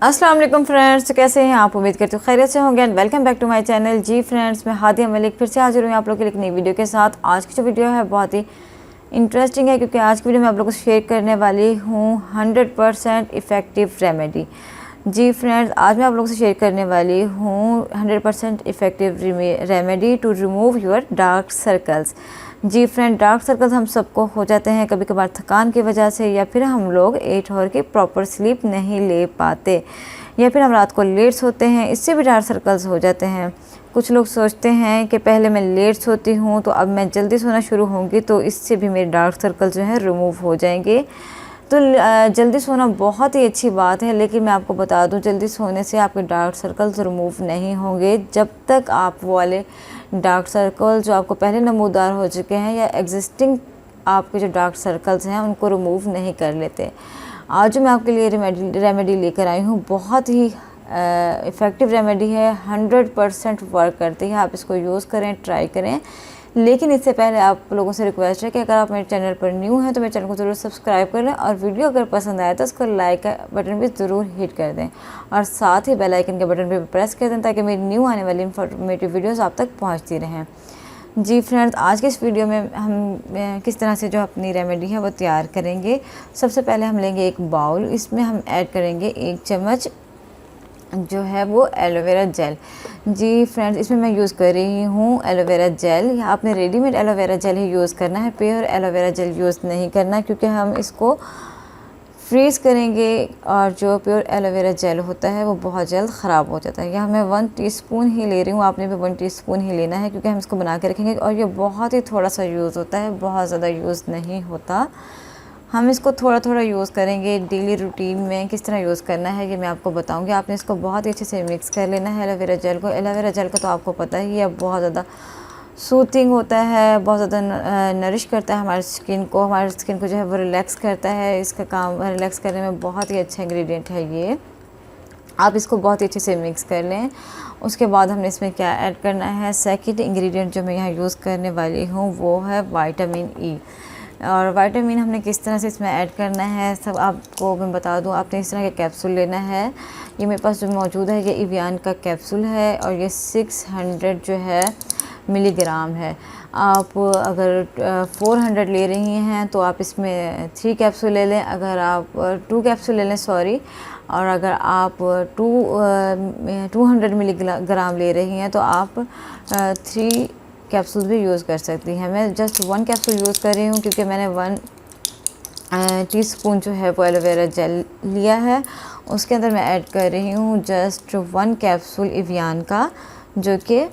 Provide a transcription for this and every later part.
अस्सलाम वालेकुम फ्रेंड्स, तो कैसे हैं आप? उम्मीद करती हूँ खैरियत से होंगे and welcome back to my channel. जी फ्रेंड्स, मैं हादिया मलिक फिर से हाजिर हूँ आप लोगों के लिए एक नई वीडियो के साथ। आज की जो वीडियो है बहुत ही इंटरेस्टिंग है क्योंकि आज की वीडियो में आप लोगों को शेयर करने वाली हूँ 100% इफ़ेक्टिव रेमेडी। जी फ्रेंड्स, आज मैं आप लोगों से शेयर करने वाली हूँ 100% effective remedy to remove your dark circles. जी फ्रेंड, डार्क सर्कल्स हम सबको हो जाते हैं कभी कभार थकान की वजह से, या फिर हम लोग 8 आवर की प्रॉपर स्लीप नहीं ले पाते, या फिर हम रात को लेट सोते हैं, इससे भी डार्क सर्कल्स हो जाते हैं। कुछ लोग सोचते हैं कि पहले मैं लेट सोती हूँ तो अब मैं जल्दी सोना शुरू होंगी तो इससे भी मेरे डार्क सर्कल जो है रिमूव हो जाएंगे। तो जल्दी सोना बहुत ही अच्छी बात है, लेकिन मैं आपको बता दूं जल्दी सोने से आपके डार्क सर्कल्स रिमूव नहीं होंगे जब तक आप वो वाले डार्क सर्कल जो आपको पहले नमूदार हो चुके हैं या एग्जिस्टिंग आपके जो डार्क सर्कल्स हैं उनको रिमूव नहीं कर लेते। आज जो मैं आपके लिए रेमेडी लेकर आई हूँ बहुत ही इफ़ेक्टिव रेमेडी है, 100% वर्क करती है। आप इसको यूज़ करें, ट्राई करें। लेकिन इससे पहले आप लोगों से रिक्वेस्ट है कि अगर आप मेरे चैनल पर न्यू हैं तो मेरे चैनल को ज़रूर सब्सक्राइब कर लें, और वीडियो अगर पसंद आए तो उसको लाइक का बटन भी ज़रूर हिट कर दें, और साथ ही बेल आइकन के बटन पर प्रेस कर दें ताकि मेरी न्यू आने वाली इंफॉर्मेटिव वीडियोज़ आप तक पहुँचती रहें। जी फ्रेंड्स, आज के इस वीडियो में हम किस तरह से जो अपनी रेमेडी है वो तैयार करेंगे। सबसे पहले हम लेंगे एक बाउल, इसमें हम ऐड करेंगे 1 चम्मच जो है वो एलोवेरा जेल। जी फ्रेंड्स, इसमें मैं यूज़ कर रही हूँ एलोवेरा जेल। आपने रेडीमेड एलोवेरा जेल ही यूज़ करना है, प्योर एलोवेरा जेल यूज़ नहीं करना, क्योंकि हम इसको फ्रीज़ करेंगे और जो प्योर एलोवेरा जेल होता है वो बहुत जल्द ख़राब हो जाता है। यहाँ मैं 1 टीस्पून ही ले रही हूँ, आपने भी 1 टीस्पून ही लेना है, क्योंकि हम इसको बना के रखेंगे और ये बहुत ही थोड़ा सा यूज़ होता है, बहुत ज़्यादा यूज़ नहीं होता। हम इसको थोड़ा थोड़ा यूज़ करेंगे। डेली रूटीन में किस तरह यूज़ करना है ये मैं आपको बताऊंगी। आपने इसको बहुत ही अच्छे से मिक्स कर लेना है एलोवेरा जेल को। एलोवेरा जेल का तो आपको पता ही है बहुत ज़्यादा सूथिंग होता है, बहुत ज़्यादा नरिश करता है हमारी स्किन को जो है वो रिलैक्स करता है। इसका काम रिलैक्स करने में बहुत ही अच्छा इंग्रेडिएंट है ये। आप इसको बहुत ही अच्छे से मिक्स कर लें। उसके बाद हमने इसमें क्या ऐड करना है, सेकंड इंग्रेडिएंट जो मैं यहाँ यूज़ करने वाली हूँ वो है विटामिन ई। और विटामिन हमने किस तरह से इसमें ऐड करना है सब आपको मैं बता दूं। आपने इस तरह के कैप्सूल लेना है। ये मेरे पास जो मौजूद है ये इवियान का कैप्सूल है और ये 600 जो है मिलीग्राम है। आप अगर 400 ले रही हैं तो आप इसमें 3 कैप्सूल ले लें, अगर आप 2 कैप्सूल ले लें सॉरी, और अगर आप 200 मिलीग्राम ले रही हैं तो आप 3 कैप्सूल भी यूज़ कर सकती हैं। मैं जस्ट 1 कैप्सूल यूज़ कर रही हूँ क्योंकि मैंने 1 टीस्पून जो है वो एलोवेरा जेल लिया है। उसके अंदर मैं ऐड कर रही हूँ जस्ट 1 कैप्सूल इवियान का, जो कि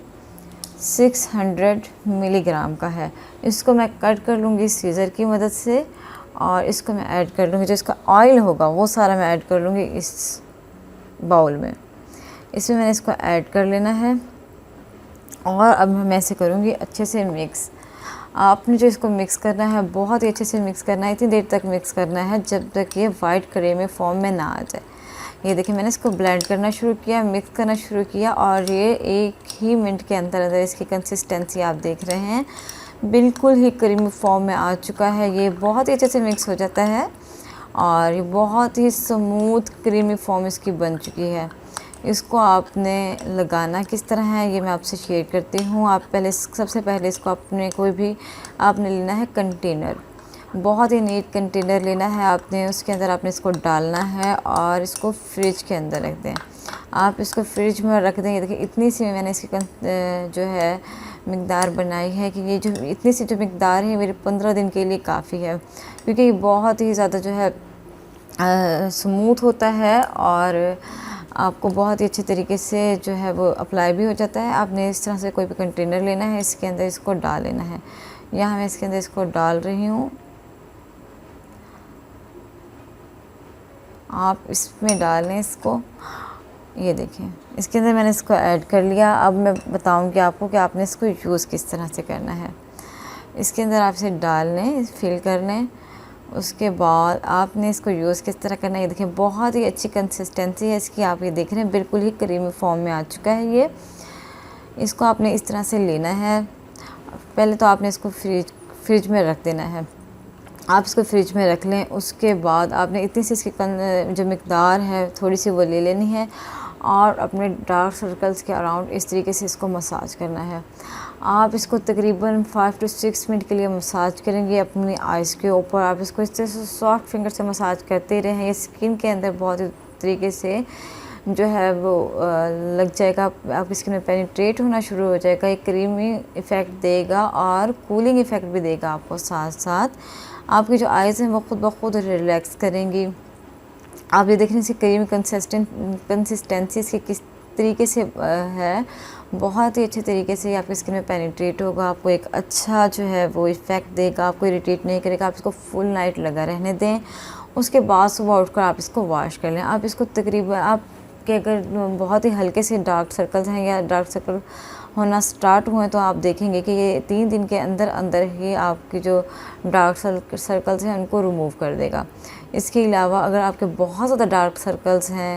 600 मिलीग्राम का है। इसको मैं कट कर लूँगी सीज़र की मदद से, और इसको मैं ऐड कर लूँगी, जो इसका ऑयल होगा वो सारा मैं ऐड कर लूँगी इस बाउल में। इसमें मैंने इसको ऐड कर लेना है और अब मैं ऐसे करूँगी अच्छे से मिक्स। आपने जो इसको मिक्स करना है बहुत ही अच्छे से मिक्स करना है, इतनी देर तक मिक्स करना है जब तक ये वाइट क्रीमी फॉर्म में ना आ जाए। ये देखिए मैंने इसको ब्लेंड करना शुरू किया, मिक्स करना शुरू किया, और ये 1 ही मिनट के अंदर अंदर इसकी कंसिस्टेंसी आप देख रहे हैं बिल्कुल ही क्रीमी फॉर्म में आ चुका है। ये बहुत ही अच्छे से मिक्स हो जाता है और ये बहुत ही स्मूथ क्रीमी फॉर्म इसकी बन चुकी है। इसको आपने लगाना किस तरह है ये मैं आपसे शेयर करती हूँ। आप सबसे पहले इसको आपने आपने लेना है कंटेनर, बहुत ही नीट कंटेनर लेना है आपने। उसके अंदर आपने इसको डालना है और इसको फ्रिज के अंदर रख दें। आप इसको फ्रिज में रख देंगे। देखिए इतनी सी मैंने इसकी जो है मिक़दार बनाई है कि ये जो इतनी सी जो मिक़दार है मेरे 15 दिन के लिए काफ़ी है, क्योंकि ये बहुत ही ज़्यादा जो है स्मूथ होता है और आपको बहुत ही अच्छे तरीके से जो है वो अप्लाई भी हो जाता है। आपने इस तरह से कोई भी कंटेनर लेना है, इसके अंदर इसको डाल लेना है। यहाँ मैं इसके अंदर इसको डाल रही हूँ, आप इसमें डाल लें इसको। ये देखिए इसके अंदर मैंने इसको ऐड कर लिया। अब मैं बताऊँगी आपको कि आपने इसको यूज़ किस तरह से करना है। इसके अंदर आप इसे डाल लें, फिल कर लें। उसके बाद आपने इसको यूज़ किस तरह करना है, ये देखिए बहुत ही अच्छी कंसिस्टेंसी है इसकी। आप ये देख रहे हैं बिल्कुल ही क्रीमी फॉर्म में आ चुका है ये। इसको आपने इस तरह से लेना है। पहले तो आपने इसको फ्रिज में रख देना है। आप इसको फ्रिज में रख लें। उसके बाद आपने इतनी सी इसकी जो मकदार है थोड़ी सी वो ले लेनी है और अपने डार्क सर्कल्स के अराउंड इस तरीके से इसको मसाज करना है। आप इसको तकरीबन 5 to 6 मिनट के लिए मसाज करेंगे अपनी आइज़ के ऊपर। आप इसको इस तरह से सॉफ्ट फिंगर से मसाज करते रहें। ये स्किन के अंदर बहुत ही तरीके से जो है वो लग जाएगा, आपकी स्किन में पेनिट्रेट होना शुरू हो जाएगा। एक क्रीमी इफ़ेक्ट देगा और कूलिंग इफ़ेक्ट भी देगा आपको। साथ साथ आपकी जो आइज़ हैं वो खुद ब खुद रिलैक्स करेंगी। आप ये देखें इसकी क्रीमी कंसिस्टेंसी इसकी किस तरीके से है, बहुत ही अच्छे तरीके से आपकी स्किन में पेनिट्रेट होगा। आपको एक अच्छा जो है वो इफ़ेक्ट देगा, आपको इरिटेट नहीं करेगा। आप इसको फुल नाइट लगा रहने दें। उसके बाद सुबह उठकर आप इसको वॉश कर लें। आप इसको तकरीबन आपके अगर बहुत ही हल्के से डार्क सर्कल्स हैं या डार्क सर्कल होना स्टार्ट हुए तो आप देखेंगे कि ये 3 दिन के अंदर अंदर ही आपकी जो डार्क सर्कल्स हैं उनको रिमूव कर देगा। इसके अलावा अगर आपके बहुत ज़्यादा डार्क सर्कल्स हैं,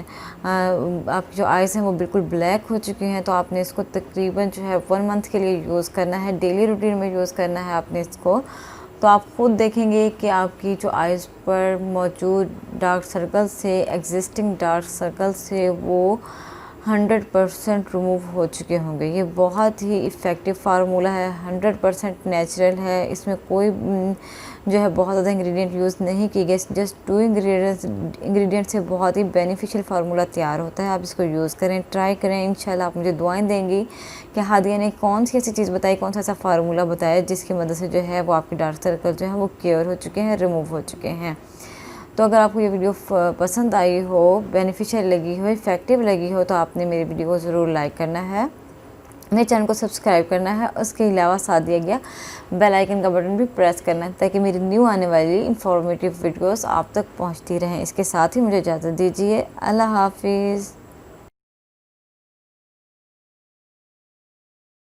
आपकी जो आइज़ हैं वो बिल्कुल ब्लैक हो चुकी हैं, तो आपने इसको तकरीबन जो है 1 मंथ के लिए यूज़ करना है। डेली रूटीन में यूज़ करना है आपने इसको। तो आप खुद देखेंगे कि आपकी जो आइज़ पर मौजूद डार्क सर्कल्स से, एग्जिस्टिंग डार्क सर्कल्स से वो 100% रिमूव हो चुके होंगे। ये बहुत ही इफ़ेक्टिव फार्मूला है, 100% नेचुरल है। इसमें कोई जो है बहुत ज़्यादा इंग्रेडिएंट यूज़ नहीं किए गए। जस्ट 2 इंग्रेडिएंट से बहुत ही बेनिफिशियल फार्मूला तैयार होता है। आप इसको यूज़ करें, ट्राई करें। इंशाल्लाह आप मुझे दुआएं देंगी कि हादिया ने कौन सी ऐसी चीज़ बताई, कौन सा ऐसा फार्मूला बताया जिसकी मदद से जो है वो आपके डार्क सर्कल जो है वो क्योर हो चुके हैं, रिमूव हो चुके हैं। तो अगर आपको ये वीडियो पसंद आई हो, बेनिफिशियल लगी हो, इफ़ेक्टिव लगी हो, तो आपने मेरी वीडियो को ज़रूर लाइक करना है, मेरे चैनल को सब्सक्राइब करना है। उसके अलावा साथ दिया गया बेल आइकन का बटन भी प्रेस करना है ताकि मेरी न्यू आने वाली इंफॉर्मेटिव वीडियोस आप तक पहुंचती रहें। इसके साथ ही मुझे इजाज़त दीजिए। अल्लाह हाफिज़।